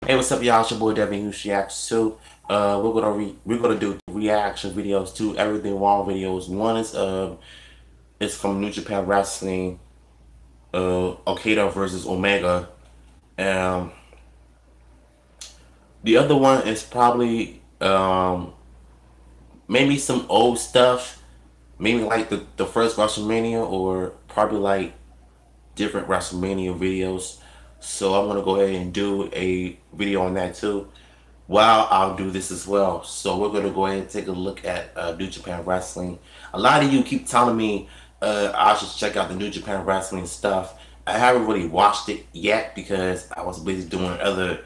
Hey, what's up, y'all? It's your boy Devin Hughes Reacts too. We're gonna do reaction videos to everything wrong videos. One is from New Japan Wrestling, Okada versus Omega. Um, the other one is probably maybe some old stuff, maybe like the first WrestleMania, or probably like different WrestleMania videos. So I'm gonna go ahead and do a video on that too. While I'll do this as well. So we're gonna go ahead and take a look at New Japan Wrestling. A lot of you keep telling me I should check out the New Japan Wrestling stuff. I haven't really watched it yet because I was busy doing other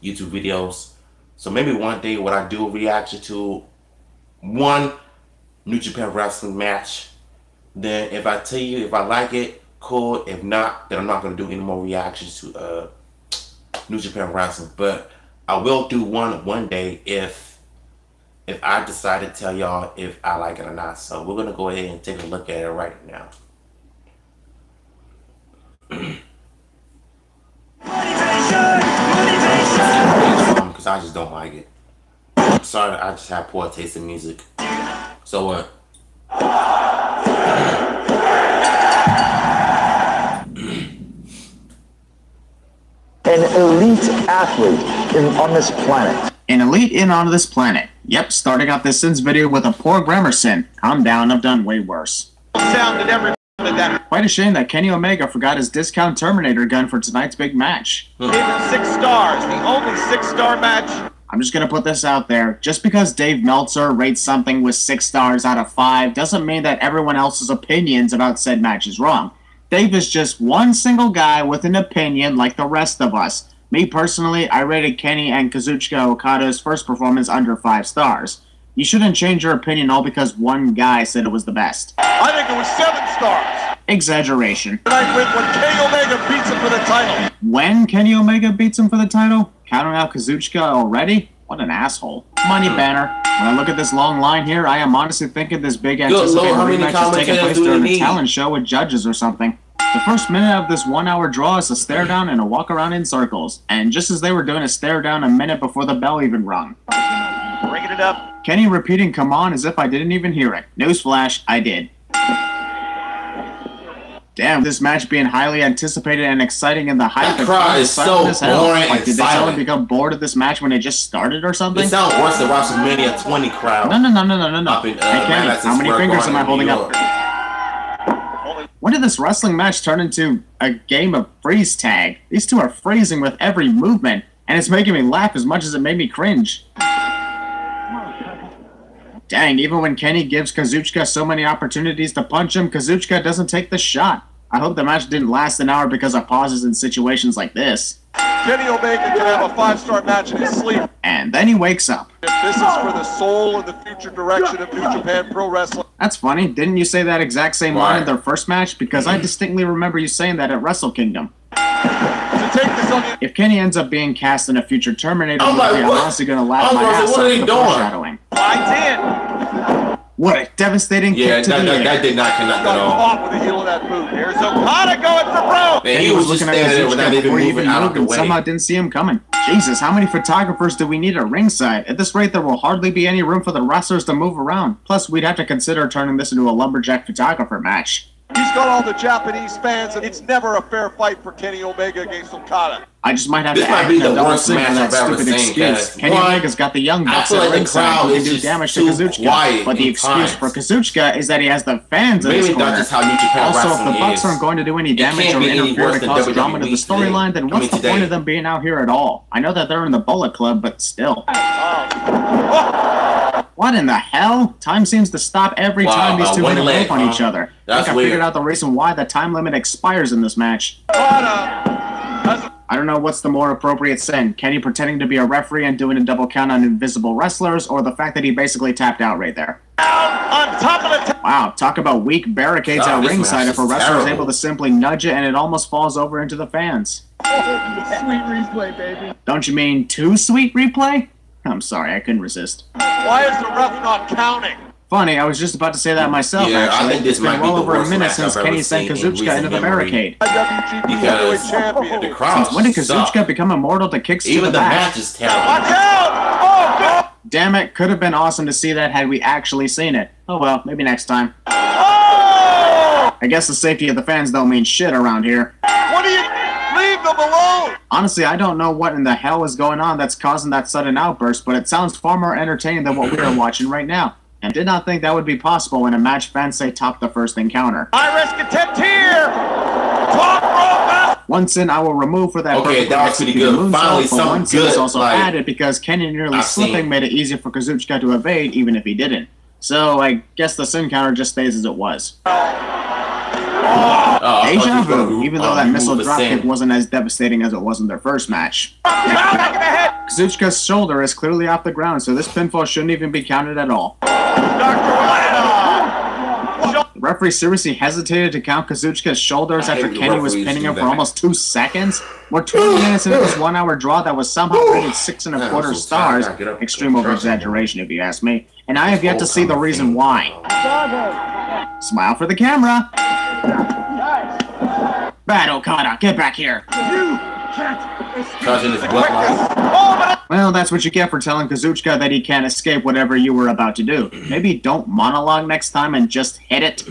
YouTube videos. So maybe one day when I do a reaction to one New Japan Wrestling match, then if I tell you if I like it, cool. If not, then I'm not gonna do any more reactions to New Japan Wrestling. But I will do one day if I decide to tell y'all if I like it or not. So we're gonna go ahead and take a look at it right now. Because I just don't like it. I'm sorry, I just have poor taste in music. So what? An elite athlete on this planet. An elite on this planet. Yep, starting out this Sins video with a poor grammar sin. Calm down, I've done way worse. Quite a shame that Kenny Omega forgot his discount Terminator gun for tonight's big match. Gave it 6 stars, the only 6-star match. I'm just gonna put this out there. Just because Dave Meltzer rates something with 6 stars out of 5 doesn't mean that everyone else's opinions about said match is wrong. Dave is just one single guy with an opinion like the rest of us. Me personally, I rated Kenny and Kazuchika Okada's first performance under 5 stars. You shouldn't change your opinion all because one guy said it was the best. I think it was 7 stars. Exaggeration. Tonight with when Kenny Omega beats him for the title. When Kenny Omega beats him for the title? Counting out Kazuchika already? What an asshole. Money banner. When I look at this long line here, I am honestly thinking this big anticipated rematch is taking place during a talent show with judges or something. The first minute of this 1-hour draw is a stare down and a walk around in circles. And just as they were doing a stare down a minute before the bell even rung. Bringing it up. Kenny repeating "come on" as if I didn't even hear it. Newsflash, I did. Damn, this match being highly anticipated and exciting in the hype. That crowd is so boring like, and did they silent. suddenly become bored of this match when it just started or something? It sounds worse than WrestleMania 20 crowd. No. Hey, Kenny, how many fingers am I holding up? When did this wrestling match turn into a game of freeze tag? These two are freezing with every movement, and it's making me laugh as much as it made me cringe. Dang, even when Kenny gives Kazuchika so many opportunities to punch him, Kazuchika doesn't take the shot. I hope the match didn't last an hour because of pauses in situations like this. Kenny Omega can have a 5-star match in his sleep. And then he wakes up. This is for the soul and the future direction of New Japan Pro Wrestling. That's funny. Didn't you say that exact same line in their first match? Because I distinctly remember you saying that at Wrestle Kingdom. If Kenny ends up being cast in a future Terminator movie, I'm honestly gonna laugh my ass off at the foreshadowing. I did. What a devastating kick to the air. That did not connect at Got all. caught with the heel of that boot. Here's Okada going for broke. Man, he was just looking at standing there without even moving out of the way. Somehow didn't see him coming. Jesus, how many photographers do we need at ringside? At this rate, there will hardly be any room for the wrestlers to move around. Plus, we'd have to consider turning this into a lumberjack photographer match. He's got all the Japanese fans, and it's never a fair fight for Kenny Omega against Okada. I just might have This to might add be the a double worst sing for match that I've ever stupid seen, excuse. guys. Kenny One, Omega's got the young I bucks feel at like the ringside crowd who can is do just damage to too Kazuchika. quiet But the in excuse times. for Kazuchika is that he has the fans in his Maybe corner. that's just how New Japan Also, if the Wrestling Bucks is. aren't going to do any damage can't or be any interfere worse to than cause WWE drama to the storyline, then what's the point of them being out here at all? I know that they're in the Bullet Club, but still. What in the hell? Time seems to stop every time these two hit a move on each other. I think I figured out the reason why the time limit expires in this match. I don't know what's the more appropriate sin. Kenny pretending to be a referee and doing a double count on invisible wrestlers, or the fact that he basically tapped out right there. On top of the Wow, talk about weak barricades at ringside if a wrestler is able to simply nudge it and it almost falls over into the fans. Sweet replay, baby. Don't you mean too sweet replay? I'm sorry, I couldn't resist. Why is the ref not counting? Funny, I was just about to say that myself, Yeah, I actually. think this It's been might be well the over a worst minute match since I've Kenny ever sent seen in Kazuchika recent into the memory. barricade. WGP Heavyweight Champion. The crowd Since when did sucked. Kazuchika become immortal to kicks to Even the the back? match is terrible. Watch out! Oh, God! Damn it, could have been awesome to see that had we actually seen it. Oh well, maybe next time. Oh! I guess the safety of the fans don't mean shit around here. What do you... Leave them alone! Honestly, I don't know what in the hell is going on that's causing that sudden outburst, but it sounds far more entertaining than what we are watching right now. And did not think that would be possible when a match fans say topped the first encounter. Iris contempt here! Top rope! One sin I will remove for that Okay, that was pretty good. moonsault, Finally, but something one sin is good, also like, added because Kenny nearly I've slipping seen. made it easier for Kazuchika to evade even if he didn't. So I guess the sin counter just stays as it was. Oh, I thought Deja you were vu, gonna even though that remove missile the dropkick sin. wasn't as devastating as it was in their first match. Back in the head! Kazuchika's shoulder is clearly off the ground, so this pinfall shouldn't even be counted at all. Dr. The referee seriously hesitated to count Kazuchika's shoulders I hate after when Kenny was referees pinning do him for that. almost 2 seconds. We're 20 minutes into this 1 hour draw that was somehow rated 6 1/4 I'm so stars. tired. I gotta get up. Extreme over exaggeration, if you ask me. And I have yet to see the reason why. Smile for the camera. Bad Okada, get back here. Touching his bloodline. Well, that's what you get for telling Kazuchika that he can't escape whatever you were about to do. Maybe don't monologue next time and just hit it.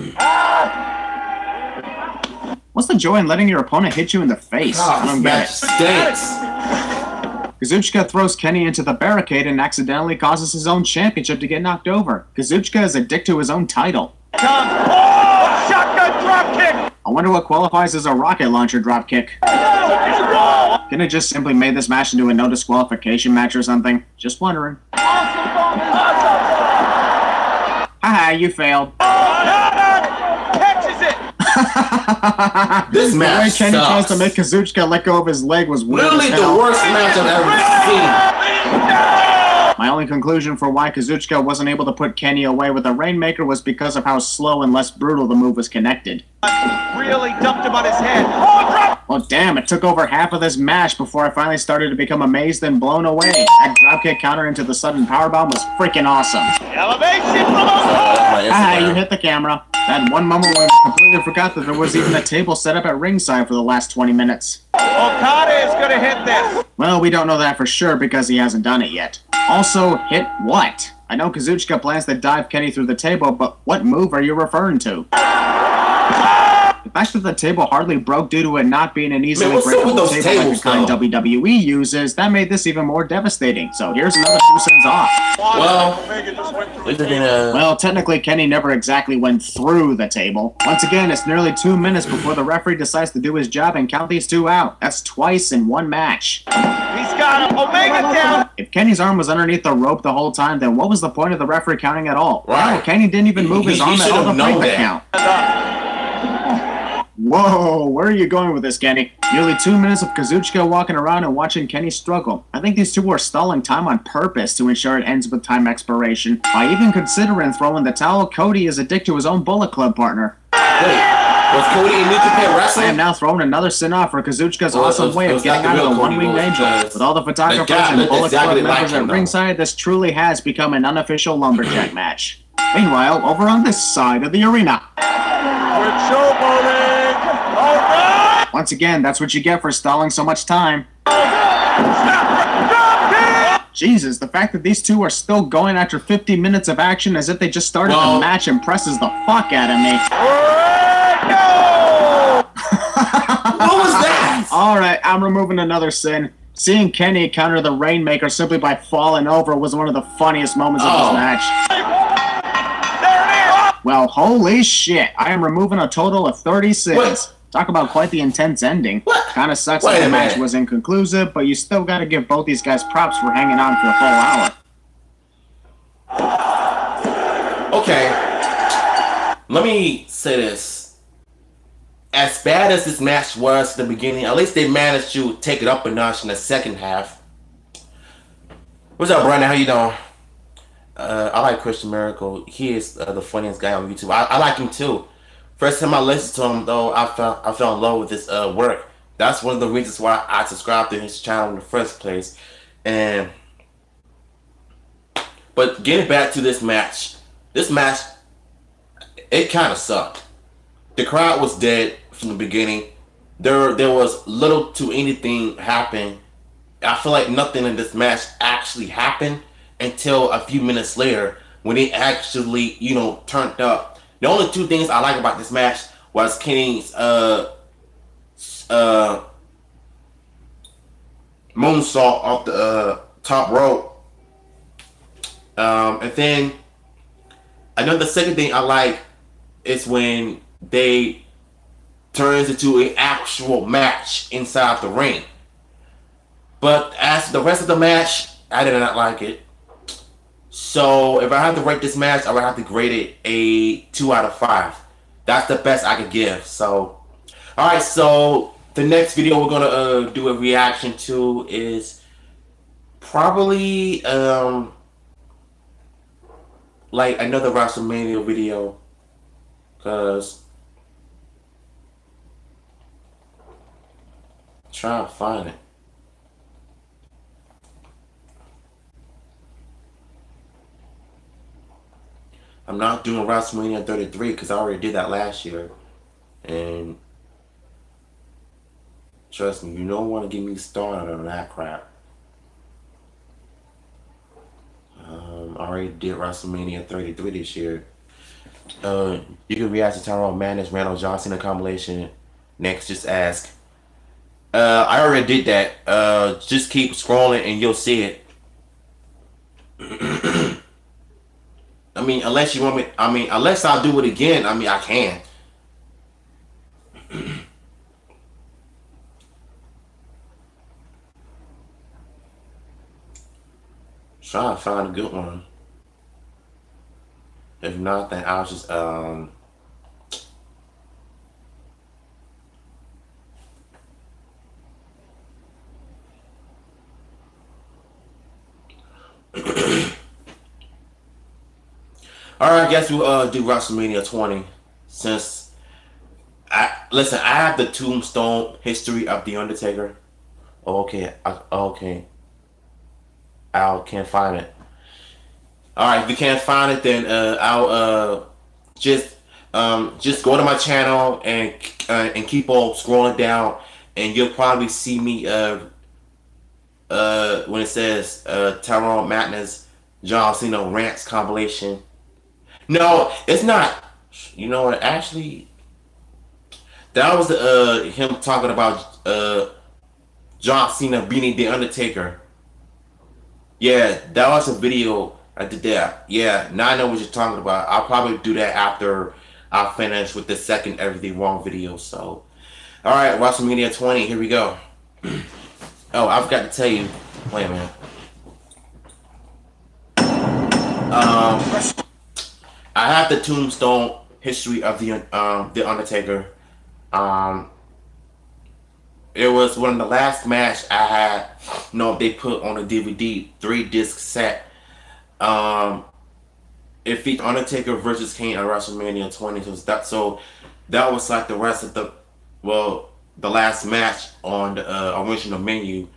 What's the joy in letting your opponent hit you in the face? I God, don't this get it. match stinks. Kazuchika throws Kenny into the barricade and accidentally causes his own championship to get knocked over. Kazuchika is a dick to his own title. Oh! Shotgun drop kick! I wonder what qualifies as a rocket launcher dropkick. Can it just simply made this match into a no disqualification match or something? Just wondering. Haha, you failed. Catches it! This The way match Kenny tries sucks. to make Kazuchika let go of his leg was weird as Literally the hell. worst match I've ever My only conclusion for why Kazuchika wasn't able to put Kenny away with a Rainmaker was because of how slow and less brutal the move was connected. Really dumped him on his head. Oh, drop! Well, damn, it took over half of this match before I finally started to become amazed and blown away. That dropkick counter into the sudden powerbomb was freaking awesome. Elevation from Ah, you hit the camera. That one moment when I completely forgot that there was even a table set up at ringside for the last 20 minutes. Okada is gonna hit this. Well, we don't know that for sure because he hasn't done it yet. Also, hit what? I know Kazuchika plans to dive Kenny through the table, but what move are you referring to? The fact that the table hardly broke due to it not being an easily what's up with breakable those table like the tables, kind though? WWE uses, that made this even more devastating. So here's another 2 cents off. Well, Omega just went through. Other than, Well, technically, Kenny never exactly went through the table. Once again, it's nearly 2 minutes before the referee decides to do his job and count these 2 out. That's twice in 1 match. He's got him. Omega down. If Kenny's arm was underneath the rope the whole time, then what was the point of the referee counting at all? Right. No, Kenny didn't even move his He arm at should all to have break known the that. count. Whoa, where are you going with this, Kenny? Nearly 2 minutes of Kazuchika walking around and watching Kenny struggle. I think these two are stalling time on purpose to ensure it ends with time expiration. By even considering throwing the towel, Cody is a dick to his own Bullet Club partner. wait, was Cody in New Japan I am Wrestling? now throwing another sin off for Kazuchika's Well, awesome way it of was getting not out the of the real Cody one-winged Rhodes, angel. because With all the photographers the guy and looked Bullet exactly Club like members him, at though. ringside, this truly has become an unofficial lumberjack match. Meanwhile, over on this side of the arena, We're showboating. All right. once again, that's what you get for stalling so much time. Jesus, the fact that these two are still going after 50 minutes of action as if they just started Well- the match impresses the fuck out of me. What was that? Alright, I'm removing another sin. Seeing Kenny counter the Rainmaker simply by falling over was one of the funniest moments of Oh. this match. Well, holy shit, I am removing a total of 30 sins. What? Talk about quite the intense ending. What? Kinda sucks Wait that a the match minute. was inconclusive, but you still gotta give both these guys props for hanging on for a full hour. Okay. Let me say this. As bad as this match was in the beginning, at least they managed to take it up a notch in the second half. What's up, Brandon? How you doing? I like Christian Miracle. He is the funniest guy on YouTube. I like him too. First time I listened to him, though, I fell in love with his work. That's one of the reasons why I subscribed to his channel in the first place. But getting back to this match, this match, it kind of sucked. The crowd was dead from the beginning. There was little to anything happen. I feel like nothing in this match actually happened until a few minutes later when it actually, turned up. The only two things I like about this match was Kenny's moonsault off the top rope. And then another second thing I like is when they turns into an actual match inside the ring. But as the rest of the match, I did not like it. So if I had to rate this match, I would have to grade it a 2 out of 5. That's the best I could give. So, alright, so the next video we're going to do a reaction to is probably like another WrestleMania video. Because try to find it. I'm not doing WrestleMania 33 because I already did that last year. And trust me, you don't want to get me started on that crap. I already did WrestleMania 33 this year. You can react to Tyrone Madness, Randall Johnson, a compilation. Next, just ask. I already did that. Just keep scrolling and you'll see it. I mean, unless you want me, unless I'll do it again, I can. Try to find a good one. If not, then I'll just, Alright, I guess we'll do WrestleMania 20. Since I have the tombstone history of The Undertaker. Okay, I can't find it. Alright, if you can't find it, then I'll just go to my channel and keep on scrolling down, and you'll probably see me when it says Tyrone Madness John Cena rants compilation. No, it's not. You know what? Actually, that was him talking about John Cena beating The Undertaker. Yeah, that was a video I did that. Yeah, now I know what you're talking about. I'll probably do that after I finish with the second Everything Wrong video. So, all right, WrestleMania 20. Here we go. Oh, I forgot to tell you. Wait a minute. I have the tombstone history of the Undertaker. It was one of the last match I had. They put on a DVD 3-disc set. It featured Undertaker versus Kane at WrestleMania 20. So that was like the rest of the last match on the original menu.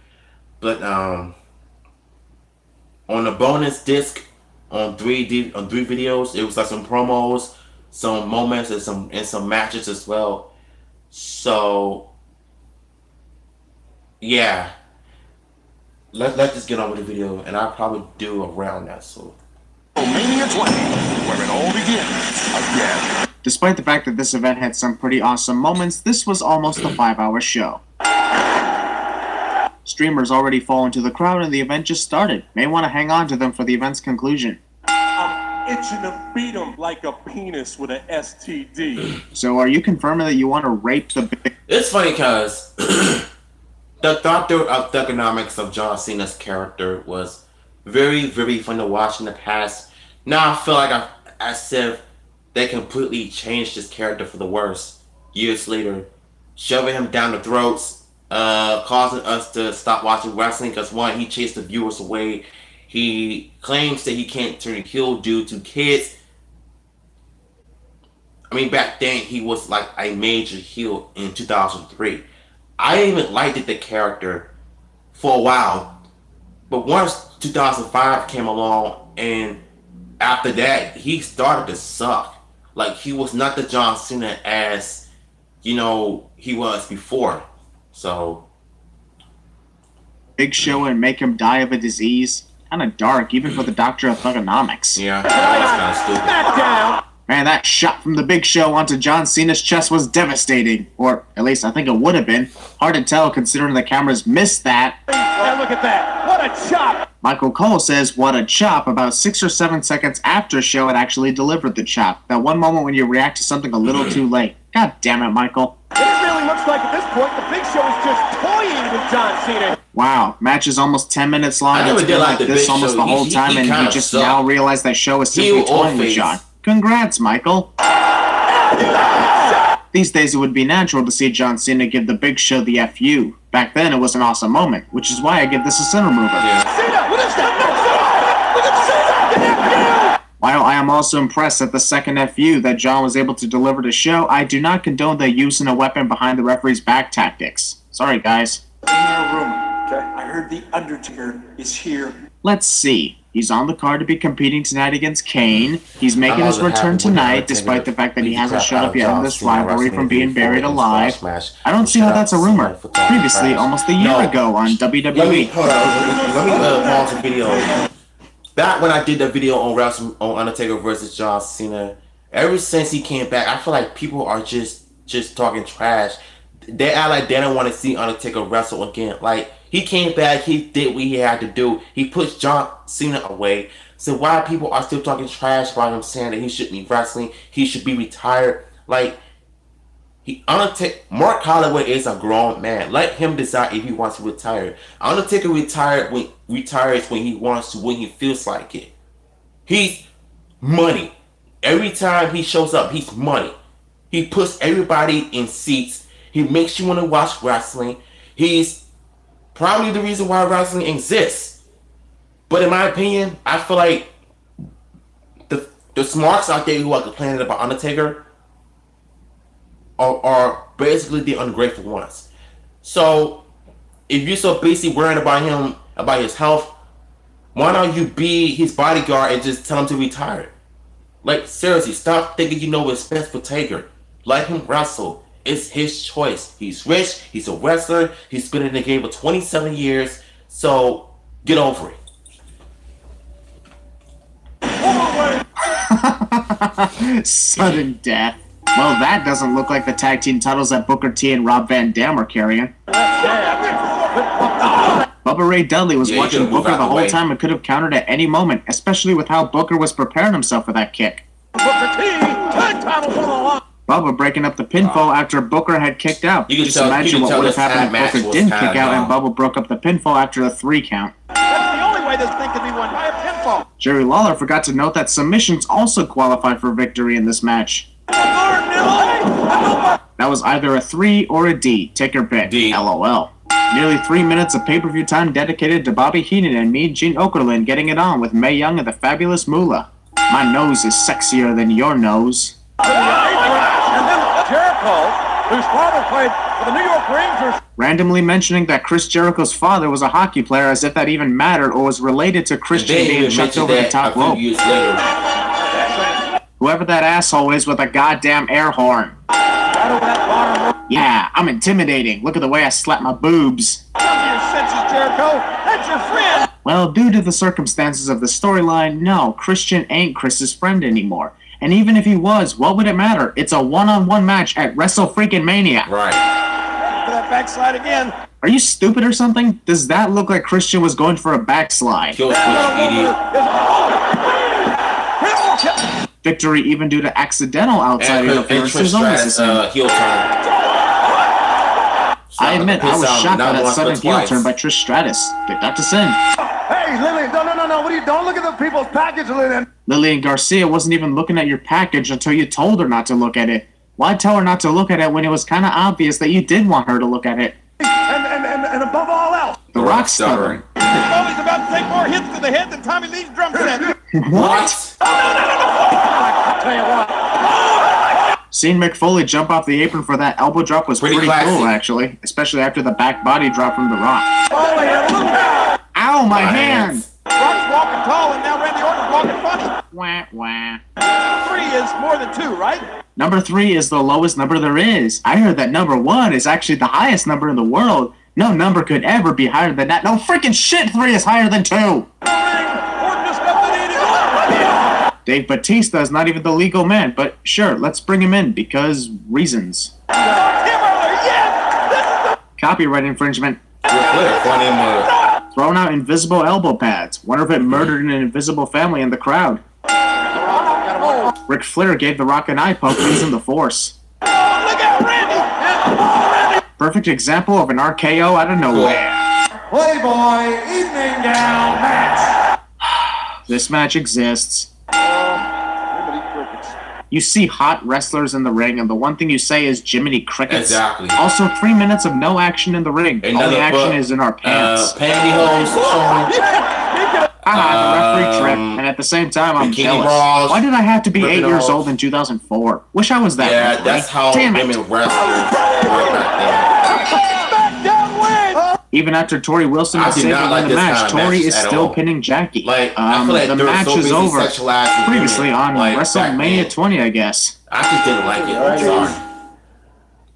But on the bonus disc on three videos, it was like some promos, some moments, and some matches as well. So yeah, let's just get on with the video, and I'll probably do around that. So Mania 20, where it all begins again. Despite the fact that this event had some pretty awesome moments, this was almost a 5-hour show. Streamers already fall into the crowd and the event just started. May want to hang on to them for the event's conclusion. I'm itching to beat him like a penis with an STD. So are you confirming that you want to rape the big... It's funny because the doctor of the economics of John Cena's character was very, very fun to watch in the past. Now I feel like as if they completely changed his character for the worse years later, shoving him down the throats, causing us to stop watching wrestling because one, he chased the viewers away. He claims that he can't turn heel due to kids. Back then he was like a major heel in 2003. I even liked the character for a while, but once 2005 came along and after that, he started to suck. Like, he was not the John Cena as, he was before. So, Big Show and make him die of a disease. Kind of dark, even for the Doctor of Thugonomics. yeah, that was kind of stupid. Man, that shot from the Big Show onto John Cena's chest was devastating. Or, at least I think it would have been. Hard to tell considering the cameras missed that. Yeah, look at that. What a chop. Michael Cole says, what a chop, about 6 or 7 seconds after Show had actually delivered the chop. That one moment when you react to something a little too late. God damn it, Michael. It really looks like at this point the Big Show is just toying with John Cena. Wow, match is almost 10 minutes long. I never It's did been like the this Big almost Show. the whole He time, and kinda you just sucked. now realize that Show is He simply was toying with face. John. Congrats, Michael. These days it would be natural to see John Cena give the Big Show the FU. Back then it was an awesome moment, which is why I give this a center mover. Cena with his look at Cena. While I am also impressed at the second FU that John was able to deliver to Show, I do not condone the using a weapon behind the referee's back tactics. Sorry, guys. In your room, okay? I heard the Undertaker is here. Let's see. He's on the card to be competing tonight against Kane. He's making I'm his also return happy with tonight, Undertaker despite the fact that he beat the hasn't crap shown out up of yet in John this Cena rivalry wrestling from being before buried in alive. Smash. I don't see how that's a rumor. For talking Previously, trash. almost a year No. ago on Let me WWE. hold on. Let me pause the video. Back when I did the video on Undertaker versus John Cena, ever since he came back, I feel like people are just talking trash. They act like they don't want to see Undertaker wrestle again. Like, he came back, he did what he had to do. He pushed John Cena away. So why people are still talking trash about him, saying that he shouldn't be wrestling, he should be retired? Like, Mark Holloway is a grown man. Let him decide if he wants to retire. Undertaker retires when he wants to, when he feels like it. He's money. Every time he shows up, he's money. He puts everybody in seats. He makes you want to watch wrestling. He's probably the reason why wrestling exists. But in my opinion, I feel like the smarks out there who are complaining about Undertaker are basically the ungrateful ones. So if you're so busy worrying about him, about his health, why don't you be his bodyguard and just tell him to retire? Like, seriously, stop thinking you know what's best for Taker. Let him wrestle. It's his choice. He's rich. He's a wrestler. He's been in the game for 27 years. So get over it. Sudden death. Well, that doesn't look like the tag team titles that Booker T and Rob Van Dam are carrying. Bubba Ray Dudley was watching Booker the whole time and could have countered at any moment, especially with how Booker was preparing himself for that kick. Bubba breaking up the pinfall after Booker had kicked out. Just imagine what would have happened if Booker didn't kick out and Bubba broke up the pinfall after a 3 count. That's the only way this thing can be won, by a pinfall. Jerry Lawler forgot to note that submissions also qualify for victory in this match. That was either a 3 or a D. Take your pick. D. LOL. Nearly 3 minutes of pay-per-view time dedicated to Bobby Heenan and Mean Gene Okerlund getting it on with Mae Young and the Fabulous Moolah. My nose is sexier than your nose. And then Jericho, whose father played for the New York Rangers. Randomly mentioning that Chris Jericho's father was a hockey player as if that even mattered or was related to Christian being chucked over the top rope. Whoever that asshole is with a goddamn air horn. Yeah, I'm intimidating. Look at the way I slap my boobs. That's your friend. Well, due to the circumstances of the storyline, no, Christian ain't Chris's friend anymore. And even if he was, what would it matter? It's a one-on-one match at WrestleFreaking-Mania. Right. For that backslide again. Are you stupid or something? Does that look like Christian was going for a backslide? Kill switch, idiot. Victory even due to accidental outside interferences on this heel turn. I admit, I was shocked by that sudden heel turn by Trish Stratus. Did that to sin. Hey, Lillian, no. What are you? Don't look at the people's package, Lillian. Lillian Garcia wasn't even looking at your package until you told her not to look at it. Why tell her not to look at it when it was kind of obvious that you did want her to look at it? And above all else, The Rock stuttering. Foley's about to take more hits to the head than Tommy Lee's drum set. What? I'll tell you what. Seeing Mick Foley jump off the apron for that elbow drop was pretty cool, actually. Especially after the back body drop from The Rock. Foley, look out! Ow, my hand! Brock's walking tall, and now Randy Orton's walking funny. Wah, wah. 3 is more than 2, right? Number 3 is the lowest number there is. I heard that number 1 is actually the highest number in the world. No number could ever be higher than that. No freaking shit, 3 is higher than 2. Orton just eliminated. Dave Batista is not even the legal man, but sure, let's bring him in because reasons. Copyright infringement. Thrown out invisible elbow pads. Wonder if it murdered an invisible family in the crowd. Ric Flair gave The Rock an eye poke using the Force. Look out, Randy! Perfect example of an RKO out of nowhere. Playboy evening gown match. This match exists. You see hot wrestlers in the ring, and the one thing you say is Jiminy Crickets. Exactly. Also, 3 minutes of no action in the ring. All the action is in our pants. Pantyhose. The referee tripped, and at the same time, I'm jealous. Bras, why did I have to be 8 years off. old in 2004? Wish I was that. Yeah, referee. that's how Damn it. women wrestlers were back then. Even after Tori Wilson I was do able not to like win the this match, kind of Tori matches is at still all. pinning Jackie. Like, I feel like the they were match so is busy over. sexualizing Previously women, on like, back WrestleMania then. 20, I guess. I just didn't like it. I'm sorry.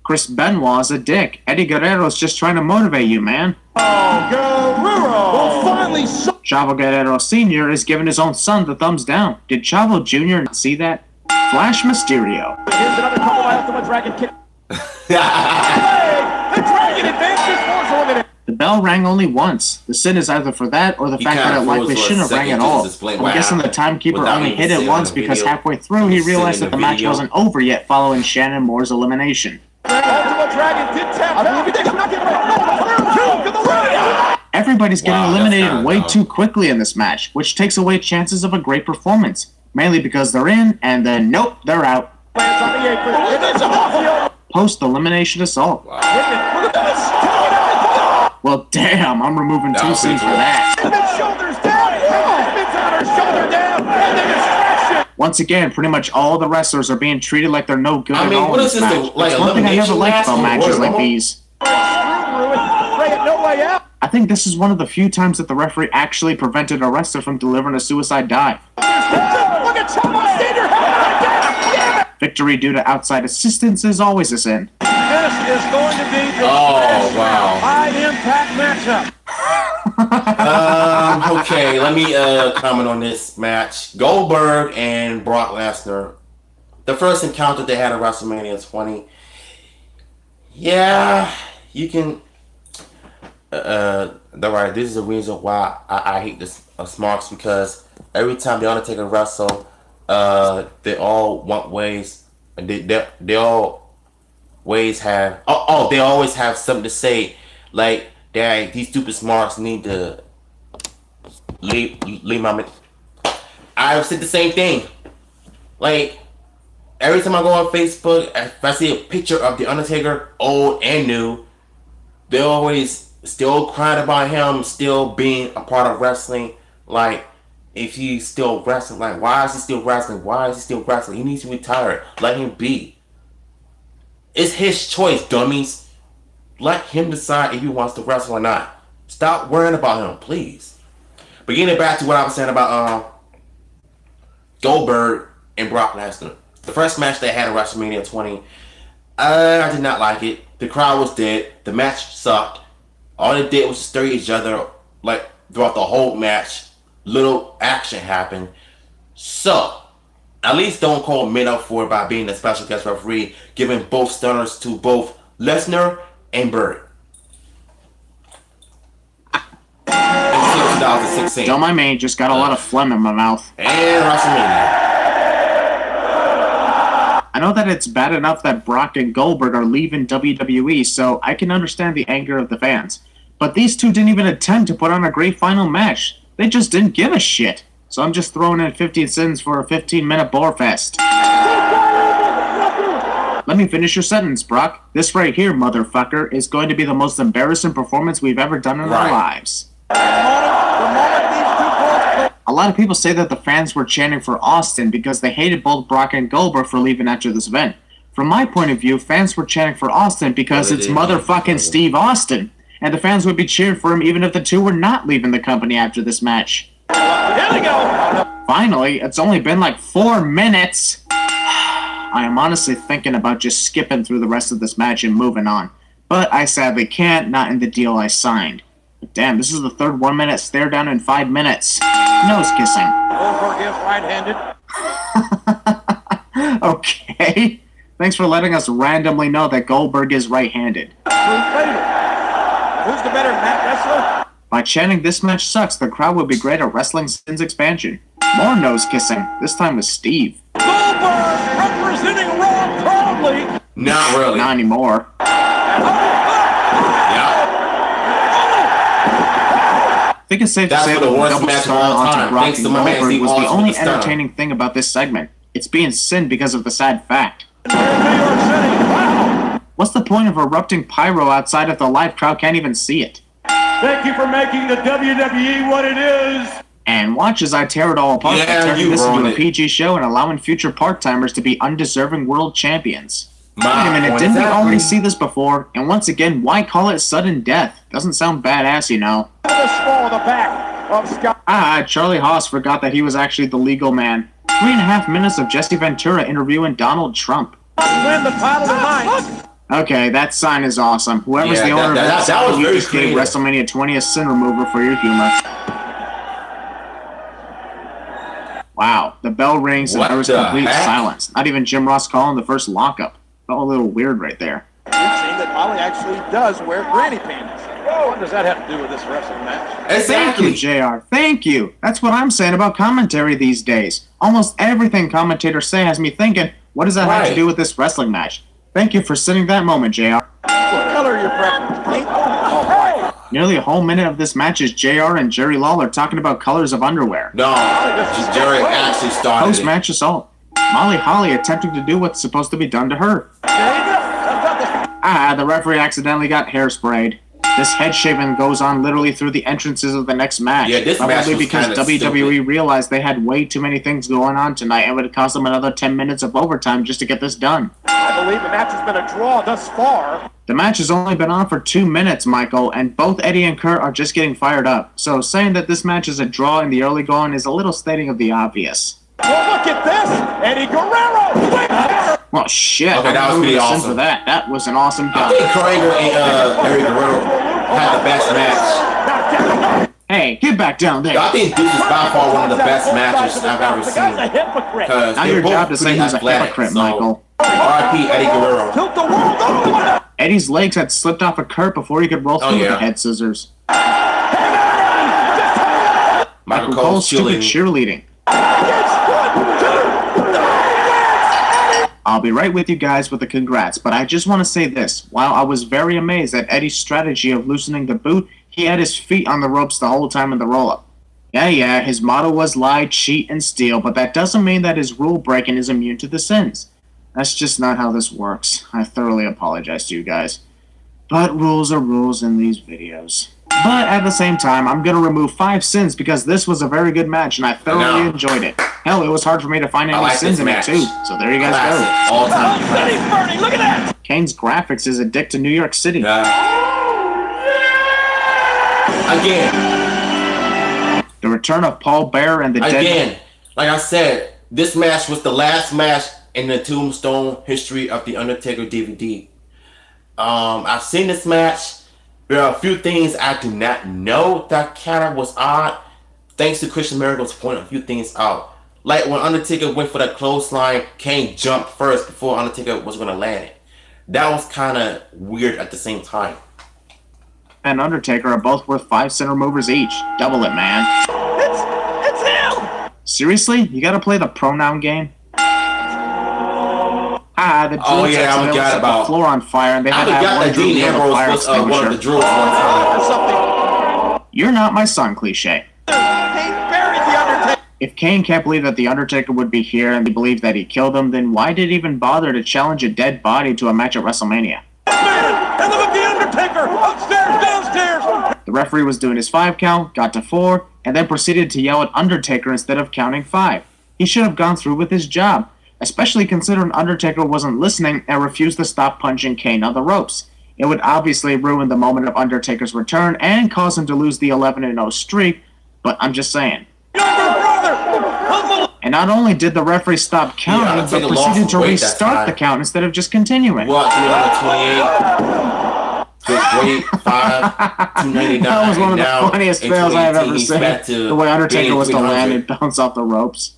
Chris Benoit's a dick. Eddie Guerrero's just trying to motivate you, man. Well, finally, Chavo Guerrero Sr. is giving his own son the thumbs down. Did Chavo Jr. not see that? Flash Mysterio. here's another couple by Ultimate Dragon kick. The Dragon advances Force eliminated. The bell rang only once. The sin is either for that or the He fact that kinda it likely froze for a shouldn't have rang second at just all. to explain I'm what guessing the happened timekeeper without only even hit it seeing once the because video. halfway through he Seeing realized the that the match video. wasn't over yet following Shannon Moore's elimination. Ultimate Dragon did tap out. He did not get right. No, to the right. Everybody's getting Wow, that's eliminated kinda way dumb. too quickly in this match, which takes away chances of a great performance. Mainly because they're in, and then nope, they're out. Lands on the apron. And it's off the Post-elimination assault. Look at this. Well, damn, I'm removing That 2 was scenes for pretty that. Spin shoulders down. Spins on her shoulder down. And then distraction. Once again, pretty much all the wrestlers are being treated like they're no good I at mean, all what in is this this, match. like, It's one thing I never elimination liked match about or matches Royal like Rumble? these. Screw it. Ray had no way out. I think this is one of the few times that the referee actually prevented a wrestler from delivering a suicide dive. Look at Chavo Senior. Damn it. Victory due to outside assistance is always a sin. This is going to be the wow. high-impact matchup. Okay, let me comment on this match. Goldberg and Brock Lesnar. The first encounter they had at WrestleMania 20. Yeah, you can. Right. This is the reason why I hate this Smarks, because every time the Undertaker wrestle, they all want ways. They all ways have. They always have something to say, like that. These stupid Smarks need to leave my. I've said the same thing. Like every time I go on Facebook, if I see a picture of the Undertaker, old and new, they always still crying about him still being a part of wrestling. Like, if he's still wrestling, like, why is he still wrestling? Why is he still wrestling? He needs to retire. Let him be. It's his choice, dummies. Let him decide if he wants to wrestle or not. Stop worrying about him, please. But getting back to what I was saying about Goldberg and Brock Lesnar. The first match they had at WrestleMania 20, I did not like it. The crowd was dead. The match sucked. All they did was stir each other like throughout the whole match. Little action happened. So, at least don't call men up for it by being a special guest referee, giving both stunners to both Lesnar and Berg. Until 2016. Don't mind me, just got a lot of phlegm in my mouth. And WrestleMania. I know that it's bad enough that Brock and Goldberg are leaving WWE, so I can understand the anger of the fans. But these two didn't even attempt to put on a great final match. They just didn't give a shit. So I'm just throwing in 15 cents for a 15-minute bore fest. Let me finish your sentence, Brock. This right here, motherfucker, is going to be the most embarrassing performance we've ever done in our lives. A lot of people say that the fans were chanting for Austin because they hated both Brock and Goldberg for leaving after this event. From my point of view, fans were chanting for Austin because it's motherfucking Steve Austin, and the fans would be cheering for him even if the two were not leaving the company after this match. Here we go. Finally, it's only been like 4 minutes. I am honestly thinking about just skipping through the rest of this match and moving on. But I sadly can't, not in the deal I signed. But damn, this is the third 1-minute stare down in 5 minutes. Nose kissing. Goldberg is right-handed. Okay. Thanks for letting us randomly know that Goldberg is right-handed. Who's the better mat wrestler? By chanting "This match sucks," the crowd would be great at Wrestling Sins expansion. More nose kissing, this time with Steve. Goldberg representing Raw proudly. Not really. Not anymore. Yeah. I think it's safe to That's say for that the the worst double match of star all time. onto Brock Thanks and to my man, Goldberg Steve was the Austin only with the stunner. entertaining thing about this segment. It's being sinned because of the sad fact. Here in New York City. Wow. What's the point of erupting pyro outside if the live crowd can't even see it? Thank you for making the WWE what it is. And watch as I tear it all apart Yeah, by turning you this into ruined a it. PG show and allowing future part-timers to be undeserving world champions. Wait a minute, point didn't we exactly. already see this before? And once again, why call it sudden death? Doesn't sound badass, you know. The small of the back of Scott. Charlie Haas forgot that he was actually the legal man. 3.5 minutes of Jesse Ventura interviewing Donald Trump. Win the title tonight. Okay, that sign is awesome. Whoever's Yeah, the owner that of that, was you very just gave creative. WrestleMania 20 a sin remover for your humor. Wow, the bell rings and What there was the complete heck? silence. Not even Jim Ross calling the first lockup. Felt a little weird right there. You've seen that Holly actually does wear granny panties. What does that have to do with this wrestling match? Thank you, Exactly. JR. Thank you. That's what I'm saying about commentary these days. Almost everything commentators say has me thinking, what does that have to Right. do with this wrestling match? Thank you for sitting that moment, JR. What color are your preference? Pink? Oh, white. Nearly a whole minute of this match is JR and Jerry Lawler talking about colors of underwear. No, Jerry actually started it. Post-match assault. Molly Holly attempting to do what's supposed to be done to her. The referee accidentally got hairsprayed. This head shaving goes on literally through the entrances of the next match. Yeah, this match Probably was because kinda WWE stupid. realized they had way too many things going on tonight and would cost them another 10 minutes of overtime just to get this done. I believe the match has been a draw thus far. The match has only been on for 2 minutes, Michael, and both Eddie and Kurt are just getting fired up. So saying that this match is a draw in the early going is a little stating of the obvious. Well, look at this. Eddie Guerrero. Wait. Well, shit. Okay, that was I'm pretty moving awesome. for that. That was an awesome I job. think Krager and Eddie Guerrero had the best match. Hey, get back down there. I think this is by far one of the best matches I've ever The guy's a seen. hypocrite. Because Now they're your both job to say pretty who's a athletic, hypocrite, so Michael. R.I.P. Eddie Guerrero. Tilt the world over. Eddie's legs had slipped off of Kurt before he could roll through with yeah. the head scissors. Michael Cole's Cole's stupid chilling. cheerleading. I'll be right with you guys with the congrats, but I just want to say this. While I was very amazed at Eddie's strategy of loosening the boot, he had his feet on the ropes the whole time in the roll-up. Yeah, his motto was lie, cheat, and steal, but that doesn't mean that his rule-breaking is immune to the sins. That's just not how this works. I thoroughly apologize to you guys. But rules are rules in these videos. But at the same time, I'm going to remove 5 sins because this was a very good match and I thoroughly No. enjoyed it. Hell, it was hard for me to find any like sins this in match. it too. So there you guys go. Classic. All time. Eddie's burning. Look at that. Kane's graphics is a dick to New York City. Again, The return of Paul Bearer and the Dead. like I said, this match was the last match in the Tombstone history of the Undertaker DVD. I've seen this match. There are a few things I do not know that kind of was odd. Thanks to Christian Miracle's pointing a few things out. Like when Undertaker went for that clothesline, Kane jumped first before Undertaker was going to land it. That was kind of weird at the same time. And Undertaker are both worth 5 center movers each. Double it, man. It's him. Seriously? You gotta play the pronoun game? The Druids Oh, yeah, I accidentally forgot set the about- floor on fire and they I had to have forgot one that Druid Dean build a Ambrose fire was one of the extinguisher. Druids one time. Something. You're not my son, cliche. Kane buried the Undertaker. If Kane can't believe that The Undertaker would be here and they believe that he killed him, then why did he even bother to challenge a dead body to a match at WrestleMania? And look at the Undertaker. Upstairs, downstairs. The referee was doing his 5 count, got to 4, and then proceeded to yell at Undertaker instead of counting 5. He should have gone through with his job, especially considering Undertaker wasn't listening and refused to stop punching Kane on the ropes. It would obviously ruin the moment of Undertaker's return and cause him to lose the 11-0 streak, but I'm just saying, And not only did the referee stop counting, but proceeded to restart the count instead of just continuing. What? 28. Good weight, 299. That was one of the funniest fails I have ever seen. The way Undertaker was to land and bounce off the ropes.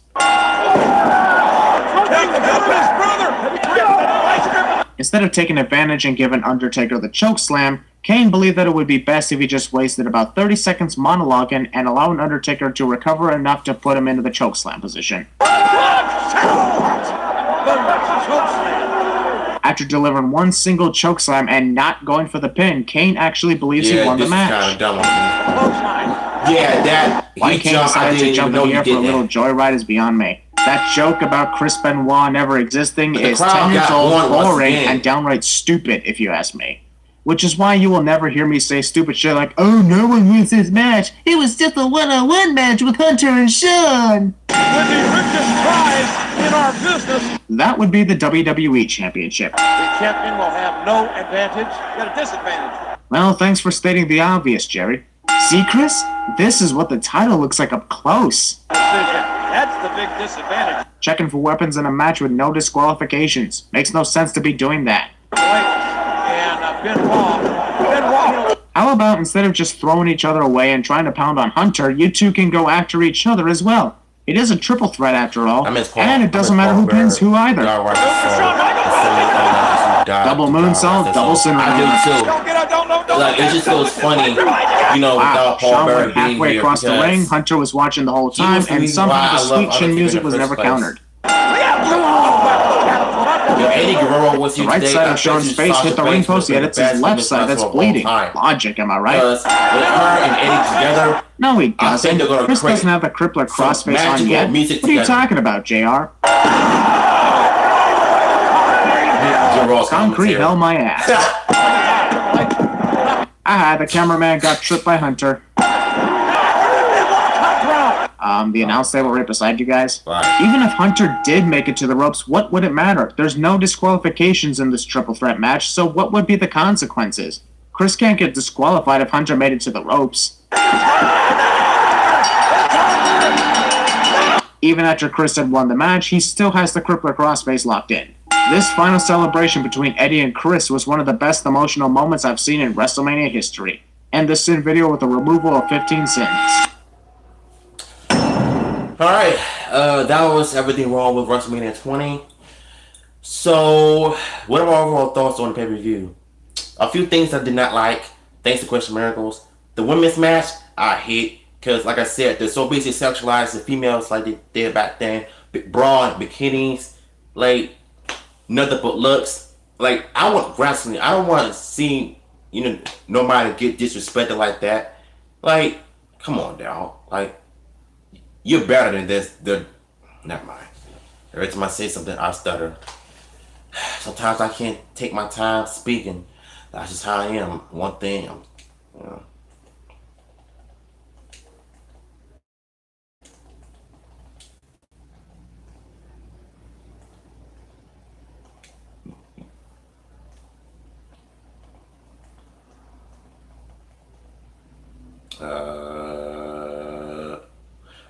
Instead of taking advantage and giving Undertaker the choke slam, Kane believed that it would be best if he just wasted about 30 seconds monologuing and allowing Undertaker to recover enough to put him into the choke slam position. After delivering one single choke slam and not going for the pin, Kane actually believes he won the match. Kind of dumb. Yeah, that. Why Kane decided to jump in the air for a little joyride is beyond me. That joke about Chris Benoit never existing is 10 years old, boring, and downright stupid, if you ask me. Which is why you will never hear me say stupid shit like, "Oh, no one wins this match. It was just a one-on-one match with Hunter and Sean." With the richest prize in our business. That would be the WWE Championship. The champion will have no advantage, but a disadvantage. Well, thanks for stating the obvious, Jerry. See, Chris? This is what the title looks like up close. That's the big disadvantage. Checking for weapons in a match with no disqualifications. Makes no sense to be doing that. How about instead of just throwing each other away and trying to pound on Hunter, you two can go after each other as well. It is a triple threat after all, and it doesn't matter who pins who either. Double moonsault, double cinnamon. I do too. Like, it just feels funny, you know, without Paul Bearer being halfway here. Across the ring, Hunter was watching the whole time, and somehow the sweet chin music was never countered. Eddie Guerrero was the right side of Sean's face hit the ring post, yet it's his left side that's bleeding. Logic, am I right? With her and Eddie together, no, he doesn't. Chris doesn't have the crippler crossface on yet. What are you talking about, JR? Concrete held my ass. The cameraman got tripped by Hunter. The announce table right beside you guys. Right. Even if Hunter did make it to the ropes, what would it matter? There's no disqualifications in this triple threat match, so what would be the consequences? Chris can't get disqualified if Hunter made it to the ropes. Even after Chris had won the match, he still has the crippler crossface locked in. This final celebration between Eddie and Chris was one of the best emotional moments I've seen in WrestleMania history. End the sin video with the removal of 15 sins. Alright, that was everything wrong with WrestleMania 20. So, what are our overall thoughts on the pay-per-view? A few things I did not like, thanks to Question Miracles. The women's match, I hate, because like I said, they're so busy sexualizing the females like they did back then. Bra and bikinis, like, nothing but looks. Like, I want wrestling. I don't want to see, you know, nobody get disrespected like that. Like, come on, dog. Like, you're better than this. Never mind. Every time I say something, I stutter. Sometimes I can't take my time speaking. That's just how I am. One thing, you know.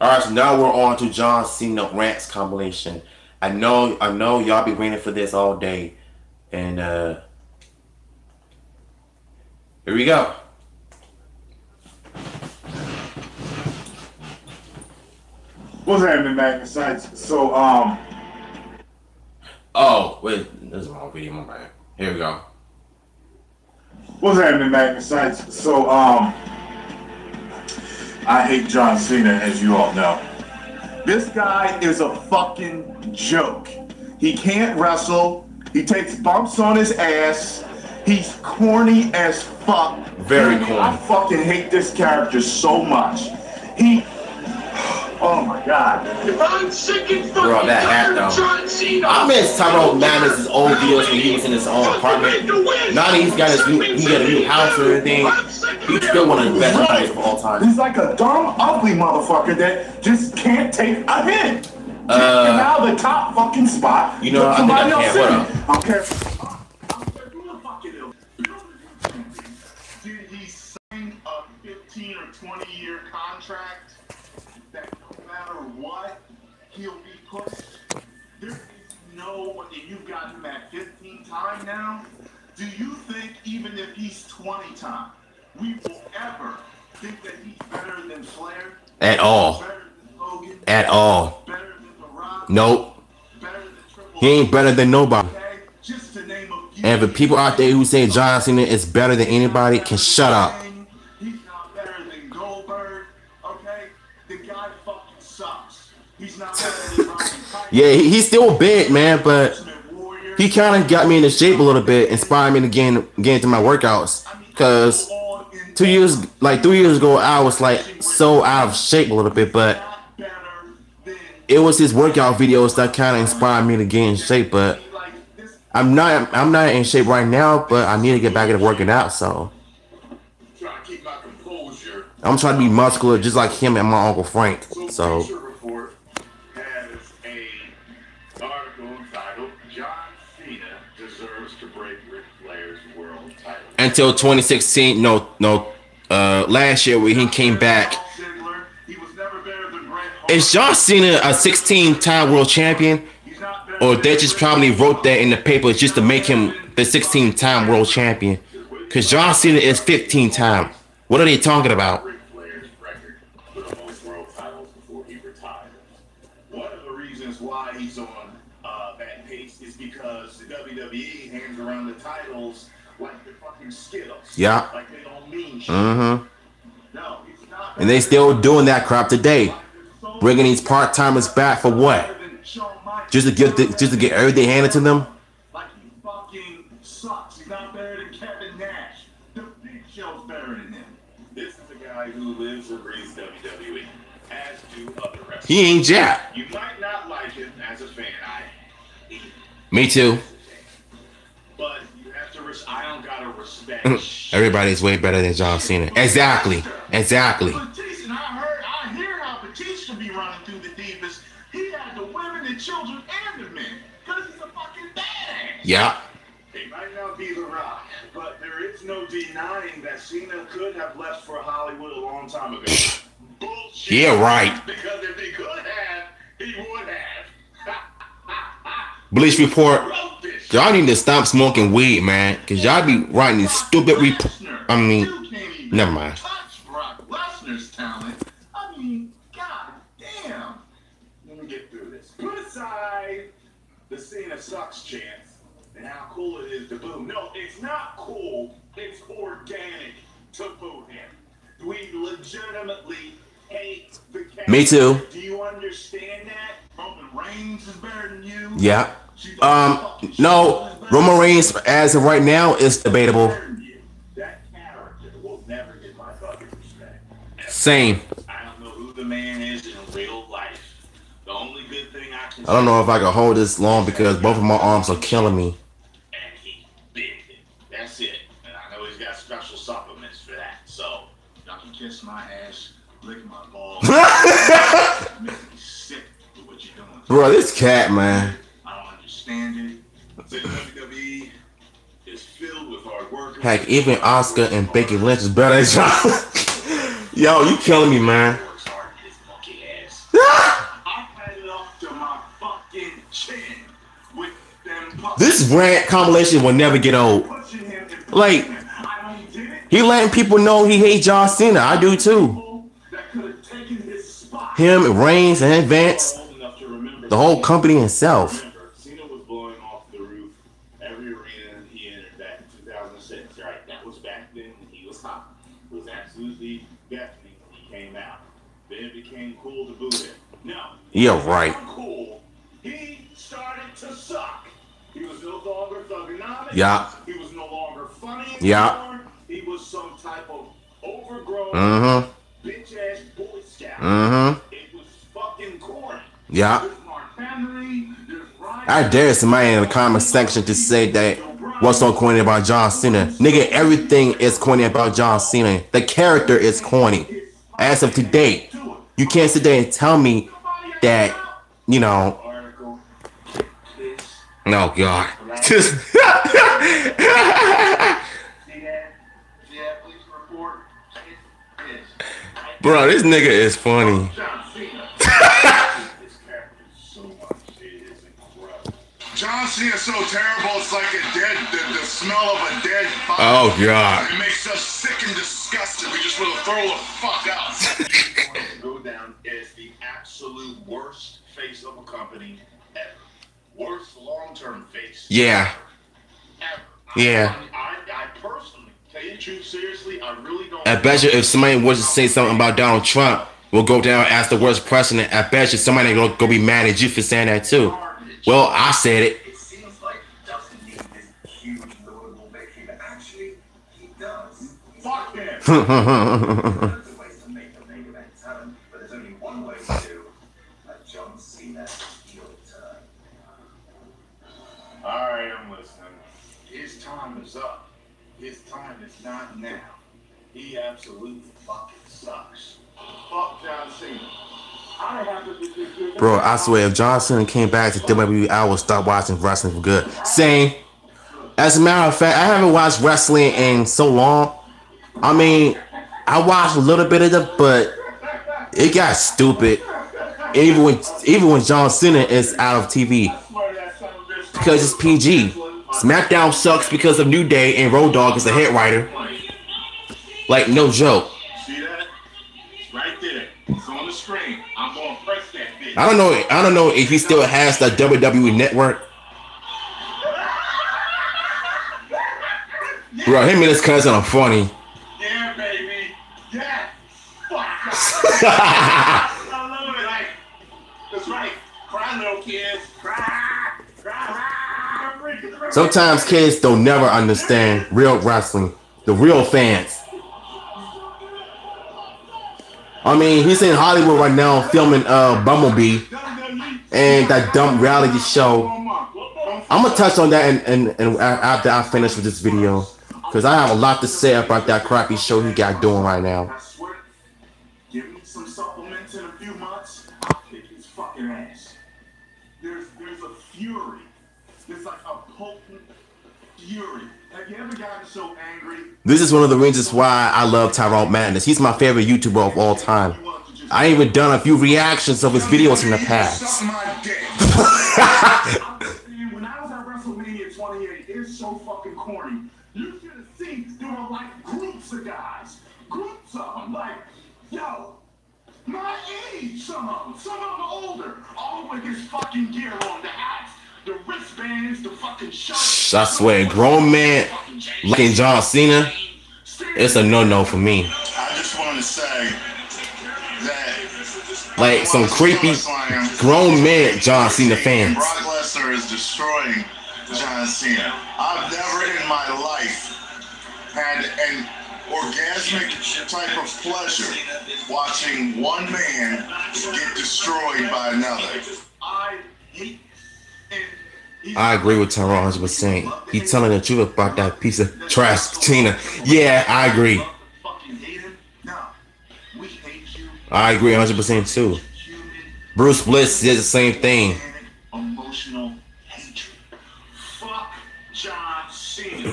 Alright, so now we're on to John Cena rants compilation. I know y'all be waiting for this all day. And here we go. What's happening, Magnus Sites? So, oh, wait, this is the wrong video, my bad. Here we go. What's happening, Magnus Sites? So, I hate John Cena, as you all know. This guy is a fucking joke. He can't wrestle. He takes bumps on his ass. He's corny as fuck. Very corny. I fucking hate this character so much. Oh my god. I'm sick and fucking Bro, that hat though. I miss Tyrone Madness' old deals when he was in his own apartment. Now that he's got his new, he got a new house or anything, he's still one of the best guys of all time. He's like a dumb, ugly motherfucker that just can't take a hint. And now the top fucking spot. You know, I think I can. What up? Okay. Did he sign a 15 or 20 year contract that no matter what, he'll be pushed. There is no, and you've got him at 15 time now. Do you think even if he's 20 time, we will ever think that he's better than Flair? At all. Better than Hogan? At all. Better than The Rock? Nope. Better than Triple He ain't better than nobody. Okay? Just to name a few. And the people out there who say John Cena is better than anybody can shut up. He's not better than Goldberg. Okay? The guy fucking sucks. He's not better than Roddy Piper. Yeah, he's still big, man, but he kind of got me into shape a little bit, inspired me to get into my workouts. Cause 3 years ago, I was like so out of shape a little bit, but it was his workout videos that kind of inspired me to get in shape. But I'm not in shape right now, but I need to get back into working out. So I'm trying to be muscular, just like him and my Uncle Frank. So. Until 2016, last year when he came back. Is John Cena a 16-time world champion? Or they just probably wrote that in the paper just to make him the 16-time world champion? Because John Cena is 15-time. What are they talking about? One of the reasons why he's on that pace is because the WWE hands around the titles like the fucking Skittles. Yeah. Like they don't mean shit. Mm-hmm. No, it's not. And they still doing that crap today. Bringing these part-timers back for what? Just to get everything handed to them? Like he fucking sucks. He's not better than Kevin Nash. The Big Show's better than him. This is a guy who lives and breathes WWE, as do other wrestlers. He ain't jack. You might not like him as a fan. Me too. But you have to. I don't gotta respect. Everybody's way better than John Cena. Exactly. Exactly. Batista, I hear how Batista be running through the Divas. He had the women and children and the men, because he's a fucking badass. Yeah. He might not be The Rock, but there is no denying that Cena could have left for Hollywood a long time ago. Bullshit. Yeah, right. Because if he could have, he would have. Bleach Report. Y'all need to stop smoking weed, man. Because y'all be writing these stupid never mind. Touch Brock Lesnar's talent. I mean, god damn. Let me get through this. Put aside the Cena sucks chance and how cool it is to boo. No, it's not cool. It's organic to boo him. We legitimately hate the character. Me too. Do you understand that? Roman Reigns is better than you. Yeah. No, Roman Reigns as of right now is debatable. That character will never get my fucking respect. Same. I don't know who the man is in real life. The only good thing I can I don't know if I can hold this long because both of my arms are killing me. And he's big. That's it. And I know he's got special supplements for that. So y'all can kiss my ass, lick my balls. Make me sick with what you're doing. Bro, this cat, man. I don't understand it. The WWE is filled with hard workers. Heck, even Oscar and Becky Lynch is better than John. Yo, you killing me, man. This rant compilation will never get old. Like, he letting people know he hates John Cena. I do too. Him, Reigns, and Vince. The whole company itself. Cena was blowing off the roof every arena he entered back in 2006. Right, that was back then when he was hot. It was absolutely deafening when he came out. Then it became cool to boo him. No, Yeah, right. cool. He started to suck. He was no longer thugonomics. Yeah. He was no longer funny anymore. Yeah. He was some type of overgrown bitch ass Boy Scout. It was fucking corny. Yeah. I dare somebody in the comment section to say that what's so corny about John Cena. Nigga, everything is corny about John Cena. The character is corny. As of today, you can't sit there and tell me that, you know. Oh, God. Bro, this nigga is funny. John Cena's so terrible, it's like the smell of a dead body. Oh, God. It makes us sick and disgusted. We just want to throw the fuck out. Go down as the absolute worst face of a company ever. Worst long-term face. Yeah. Ever. Yeah. I personally, tell you the truth, seriously, I really don't. I bet you if somebody was to say something about Donald Trump, will go down as the worst president, I bet you somebody gonna go be mad at you for saying that too. Well, I said it. It seems like he doesn't need this huge notable victory, but actually, he does. Fuck him! There's ways to make the main event happen, but there's only one way to do a John Cena heel turn. Alright, I'm listening. His time is up. His time is not now. He absolutely fucking sucks. Fuck John Cena. I happen to be Bro, I swear, if John Cena came back to WWE, I would stop watching wrestling for good. Same. As a matter of fact, I haven't watched wrestling in so long. I mean, I watched a little bit of it, but it got stupid. Even when John Cena is out of TV. Because it's PG. SmackDown sucks because of New Day and Road Dogg is a head writer. Like, no joke. See that? Right there. It's on the screen. I'm gonna press that bitch. I don't know if he still has the WWE network. Bro, him and his cousin are funny. Yeah, baby. Yeah. Fuck. I love it. Like, that's right. Cry, little kids. Cry. Sometimes kids don't never understand real wrestling. The real fans. I mean, he's in Hollywood right now filming Bumblebee and that dumb reality show. I'm gonna touch on that and after I finish with this video, because I have a lot to say about that crappy show he got doing right now. Give me some supplements in a few months, I'll kick his fucking ass. There's a fury. There's like a potent fury. Have you ever gotten so angry? This is one of the reasons why I love Tyrone Madness. He's my favorite YouTuber of all time. I even done a few reactions of his videos in the past. When I was at WrestleMania 28, it's so fucking corny. You should have seen there were like groups of guys. Groups of them. Like, yo, my age, some of them older. All with this fucking gear on, the hats, the wristbands, the fucking shirts. I swear, grown man like John Cena, it's a no-no for me. I just want to say that, like some creepy grown man John Cena fans. Brock Lesnar is destroying John Cena. I've never in my life had an orgasmic type of pleasure watching one man get destroyed by another. I hate I agree with Tyrone 100%. He's telling the truth about that piece of trash Cena. Yeah, I agree. I agree 100% too. Bruce Bliss says the same thing. Emotional hatred. Fuck John Cena.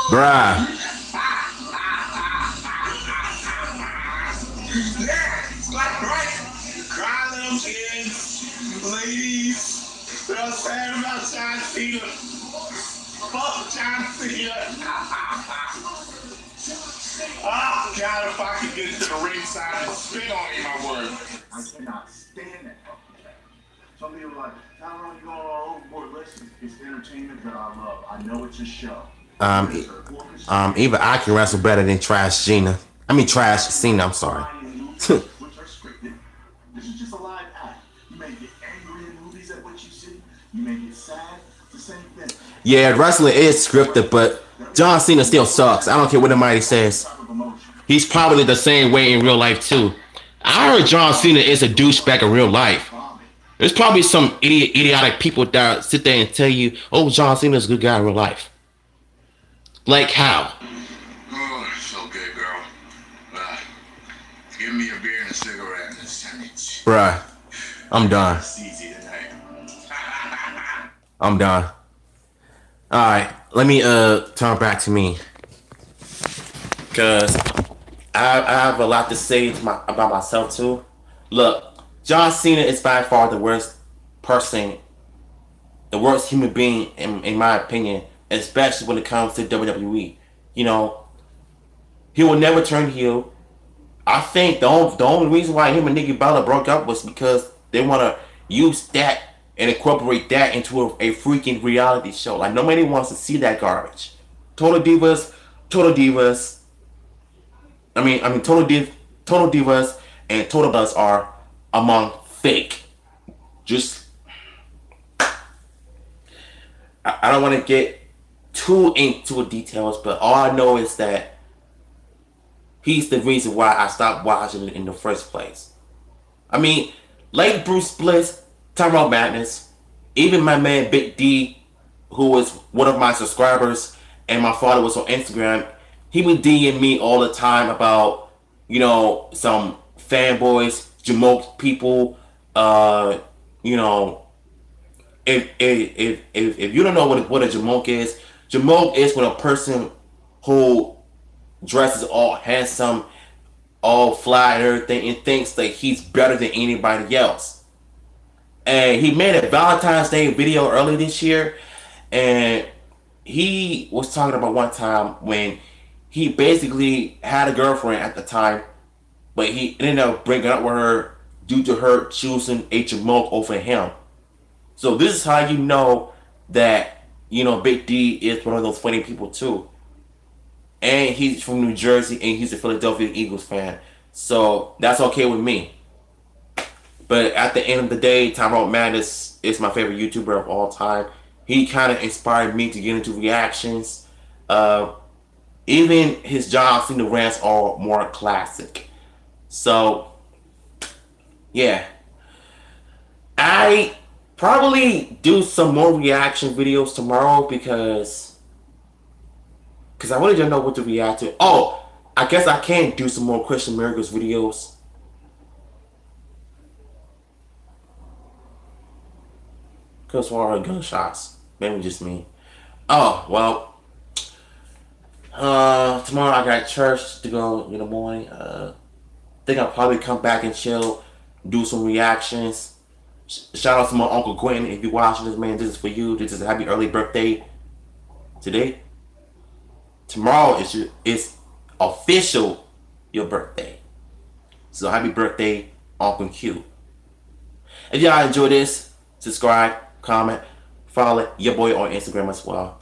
Bruh. Cry, little kids, ladies. They're sad about John Cena. Fuck John Cena. Oh, God, if I could get to the ringside and spit on him, I would. I cannot stand that fucking thing. Some people are like, how long you going all overboard? Listen, it's entertainment that I love. I know it's a show. Even I can wrestle better than Trash Cena. I mean Trash Cena, I'm sorry. Which are scripted. This is just a live act. You may get angry in movies at what you see. You may get sad. It's the same thing. Yeah, wrestling is scripted, but John Cena still sucks. I don't care what anybody says. He's probably the same way in real life too. I heard John Cena is a douchebag in real life. There's probably some idiotic people that sit there and tell you, oh, John Cena's a good guy in real life. Like how? Oh, it's so good, girl. Give me a beer and a cigarette. Bruh, I'm done. I'm done. Alright, let me turn back to me. Cause I have a lot to say about myself too. Look, John Cena is by far the worst person, the worst human being, in my opinion, especially when it comes to WWE. You know, he will never turn heel. I think the only reason why him and Nikki Bella broke up was because they want to use that and incorporate that into a freaking reality show. Like, nobody wants to see that garbage. Total Divas, Total Divas. Total Divas and Total Divas are among fake. Just, I don't want to get too into details, but all I know is that he's the reason why I stopped watching it in the first place. I mean, like Bruce Bliss, Time Out Madness, even my man Big D, who was one of my subscribers and my father was on Instagram, he would DM me all the time about, you know, some fanboys, Jamoke people, you know, if you don't know what a Jamoke is when a person who dresses all handsome, all fly and everything, and thinks that he's better than anybody else. And he made a Valentine's Day video earlier this year, and he was talking about one time when he basically had a girlfriend at the time, but he ended up breaking up with her due to her choosing a Jamoke over him. So this is how you know that, you know, Big D is one of those funny people too. And he's from New Jersey, and he's a Philadelphia Eagles fan. So that's okay with me. But at the end of the day, Tyrone Madness is my favorite YouTuber of all time. He kind of inspired me to get into reactions. Even his John Cena rants are more classic. So, yeah. I probably do some more reaction videos tomorrow because I really don't know what to react to. Oh, I guess I can do some more Christian Miracles videos. Because for all the gunshots. Maybe just me. Oh, well. Tomorrow I got church to go in the morning. Think I'll probably come back and chill. Do some reactions. Shout out to my Uncle Quentin. If you're watching this, man, this is for you. This is a happy early birthday today. Tomorrow is official your birthday. So happy birthday, Uncle Q. If y'all enjoy this, subscribe, comment, follow your boy on Instagram as well.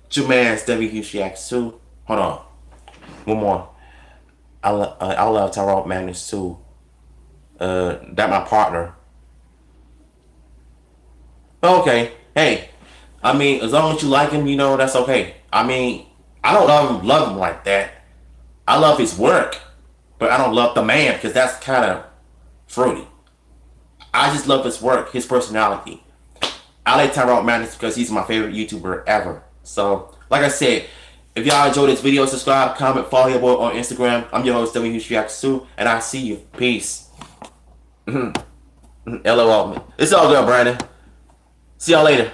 It's your man's WHUShiax2. Hold on. One more. I love Tyrone Magnus too. That my partner. Okay. Hey. I mean, as long as you like him, you know, that's okay. I mean, I don't love him like that. I love his work, but I don't love the man because that's kind of fruity. I just love his work, his personality. I like Tyrone Madness because he's my favorite YouTuber ever. So, like I said, if y'all enjoyed this video, subscribe, comment, follow your boy on Instagram. I'm your host, WHUShiax2, and I see you. Peace. LOL. It's all good, Brandon. See y'all later.